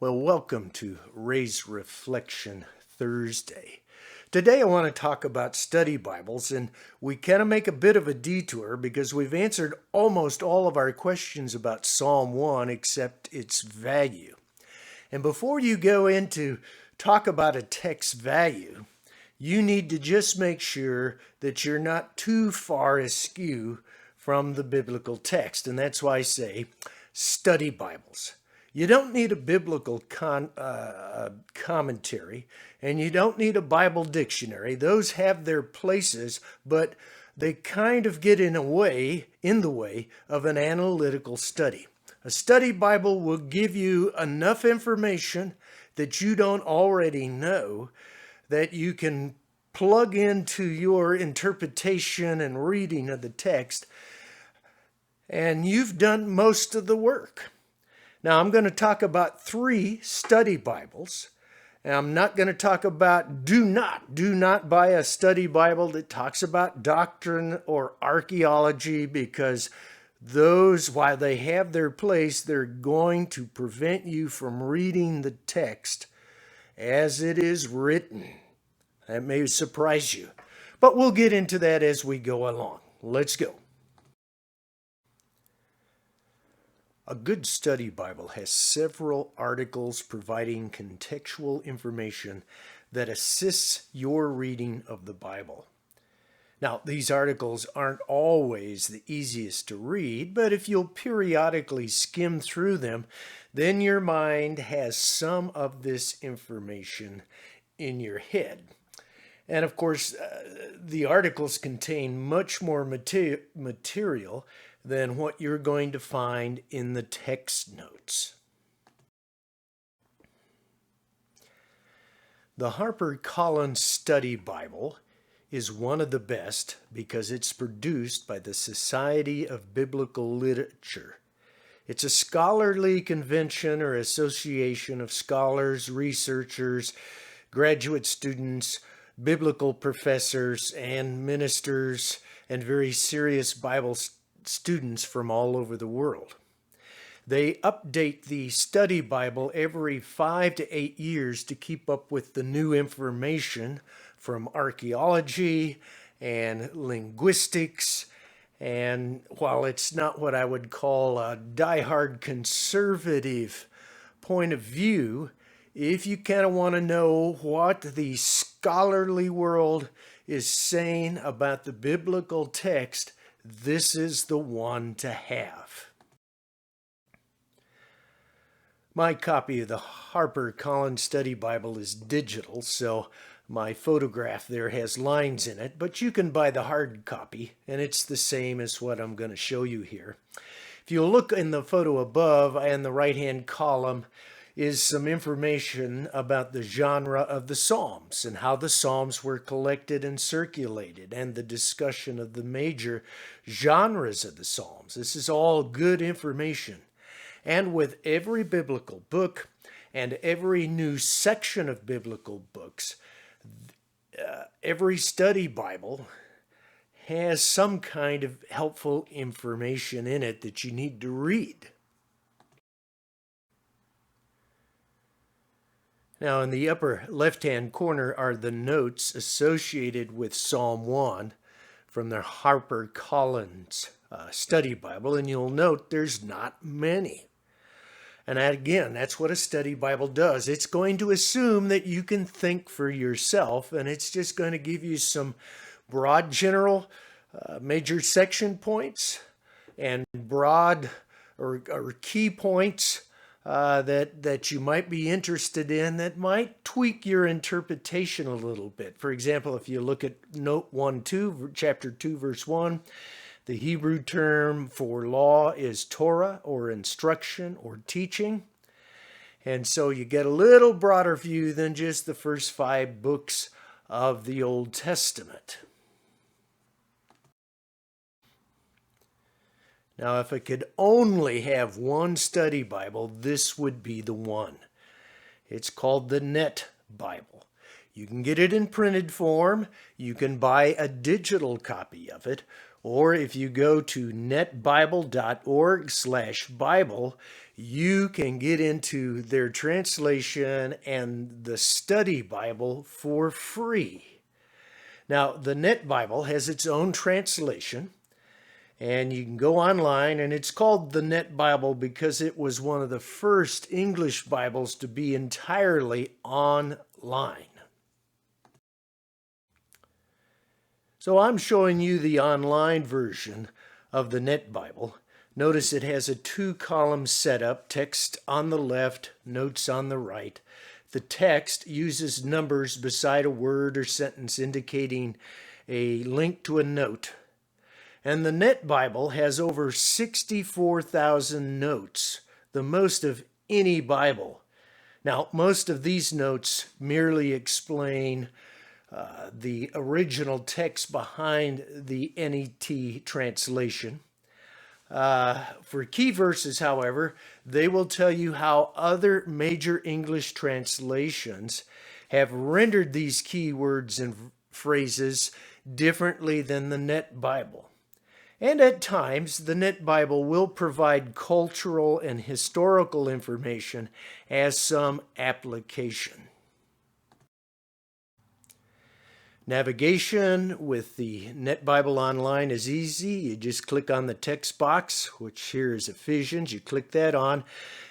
Well, welcome to Ray's Reflection Thursday. Today I want to talk about study Bibles, and we kind of make a bit of a detour because we've answered almost all of our questions about Psalm 1 except its value. And before you go into talk about a text value, you need to just make sure that you're not too far askew from the biblical text. And that's why I say study Bibles. You don't need a biblical commentary, and you don't need a Bible dictionary. Those have their places, but they kind of get in the way of an analytical study. A study Bible will give you enough information that you don't already know that you can plug into your interpretation and reading of the text, and you've done most of the work. Now, I'm going to talk about 3 study Bibles. And I'm not going to talk about, do not buy a study Bible that talks about doctrine or archaeology, because those, while they have their place, they're going to prevent you from reading the text as it is written. That may surprise you, but we'll get into that as we go along. Let's go. A good study Bible has several articles providing contextual information that assists your reading of the Bible. Now, these articles aren't always the easiest to read, but if you'll periodically skim through them, then your mind has some of this information in your head. And of course, the articles contain much more material than what you're going to find in the text notes. The HarperCollins Study Bible is one of the best because it's produced by the Society of Biblical Literature. It's a scholarly convention or association of scholars, researchers, graduate students, biblical professors, and ministers, and very serious Bible students from all over the world. They update the study Bible every 5 to 8 years to keep up with the new information from archaeology and linguistics. And while it's not what I would call a diehard conservative point of view, if you kind of want to know what the scholarly world is saying about the biblical text, this is the one to have. My copy of the HarperCollins Study Bible is digital, so my photograph there has lines in it, but you can buy the hard copy, and it's the same as what I'm going to show you here. If you'll look in the photo above, in the right-hand column, is some information about the genre of the Psalms and how the Psalms were collected and circulated, and the discussion of the major genres of the Psalms. This is all good information. And with every biblical book and every new section of biblical books, every study Bible has some kind of helpful information in it that you need to read. Now, in the upper left-hand corner are the notes associated with Psalm 1 from the HarperCollins Study Bible, and you'll note there's not many. And again, that's what a study Bible does. It's going to assume that you can think for yourself, and it's just going to give you some broad general major section points and broad or key points that you might be interested in that might tweak your interpretation a little bit. For example, if you look at note 1-2, chapter 2, verse 1, the Hebrew term for law is Torah, or instruction, or teaching. And so you get a little broader view than just the first 5 books of the Old Testament. Now, if I could only have one study Bible, this would be the one. It's called the Net Bible. You can get it in printed form. You can buy a digital copy of it, Or if you go to netbible.org/Bible, you can get into their translation and the study Bible for free. Now, the Net Bible has its own translation, and you can go online, and it's called the Net Bible because it was one of the first English Bibles to be entirely online. So I'm showing you the online version of the Net Bible. Notice it has a 2-column setup, text on the left, notes on the right. The text uses numbers beside a word or sentence indicating a link to a note. And the Net Bible has over 64,000 notes, the most of any Bible. Now, most of these notes merely explain the original text behind the NET translation. For key verses, however, they will tell you how other major English translations have rendered these key words and phrases differently than the Net Bible. And at times, the Net Bible will provide cultural and historical information as some application. Navigation with the Net Bible Online is easy. You just click on the text box, which here is Ephesians. You click that on,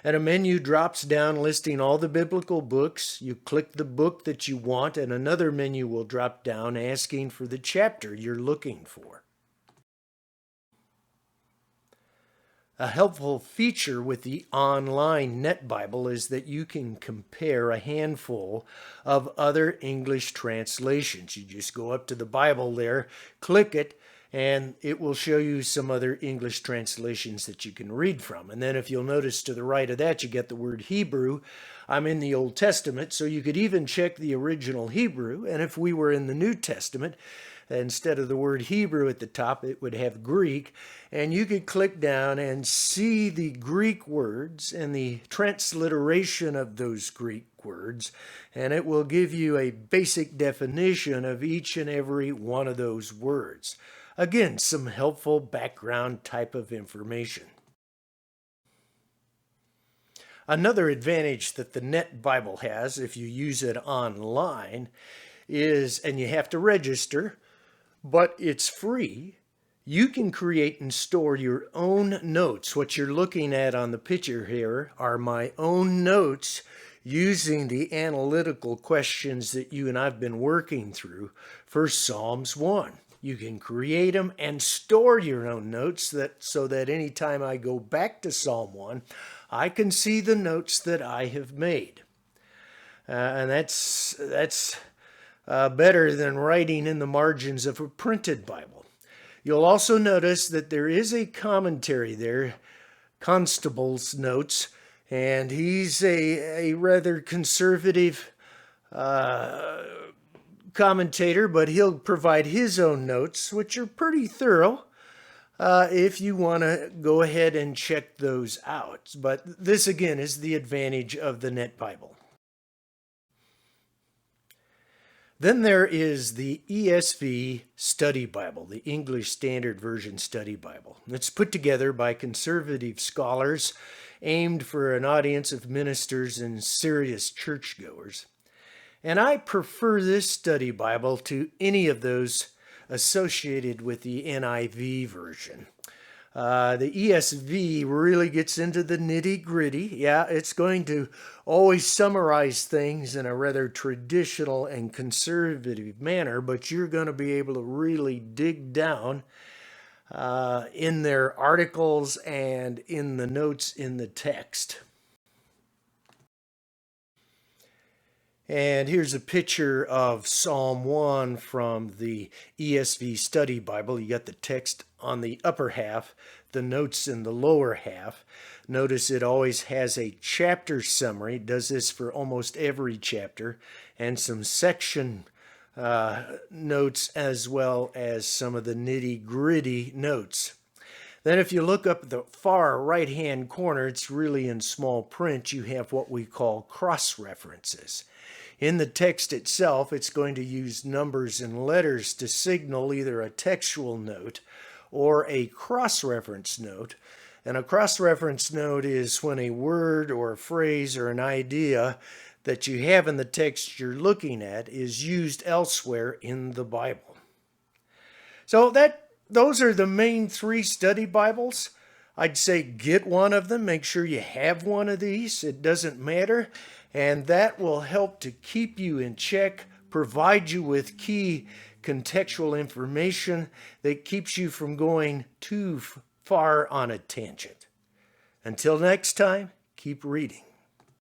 and a menu drops down listing all the biblical books. You click the book that you want, and another menu will drop down asking for the chapter you're looking for. A helpful feature with the online Net Bible is that you can compare a handful of other English translations. You just go up to the Bible there, click it, and it will show you some other English translations that you can read from. And then if you'll notice to the right of that, you get the word Hebrew. I'm in the Old Testament, so you could even check the original Hebrew. And if we were in the New Testament, instead of the word Hebrew at the top, it would have Greek. And you could click down and see the Greek words and the transliteration of those Greek words. And it will give you a basic definition of each and every one of those words. Again, some helpful background type of information. Another advantage that the Net Bible has, if you use it online, is, and you have to register, but it's free, you can create and store your own notes. What you're looking at on the picture here are my own notes using the analytical questions that you and I've been working through for Psalms 1. You can create them and store your own notes so that anytime I go back to Psalm 1, I can see the notes that I have made. And that's better than writing in the margins of a printed Bible. You'll also notice that there is a commentary there, Constable's notes, and he's a rather conservative commentator, but he'll provide his own notes, which are pretty thorough if you want to go ahead and check those out. But this, again, is the advantage of the Net Bible. Then there is the ESV Study Bible, the English Standard Version Study Bible. It's put together by conservative scholars aimed for an audience of ministers and serious churchgoers. And I prefer this study Bible to any of those associated with the NIV version. The ESV really gets into the nitty-gritty. Yeah, it's going to always summarize things in a rather traditional and conservative manner, but you're going to be able to really dig down in their articles and in the notes in the text. And here's a picture of Psalm 1 from the ESV Study Bible. You got the text on the upper half, the notes in the lower half. Notice it always has a chapter summary. It does this for almost every chapter, and some section notes as well as some of the nitty-gritty notes. Then if you look up at the far right-hand corner, it's really in small print, you have what we call cross-references. In the text itself, it's going to use numbers and letters to signal either a textual note or a cross-reference note. And a cross-reference note is when a word or a phrase or an idea that you have in the text you're looking at is used elsewhere in the Bible. So those are the main 3 study Bibles. I'd say get one of them. Make sure you have one of these. It doesn't matter. And that will help to keep you in check, provide you with key contextual information that keeps you from going too far on a tangent. Until next time, keep reading.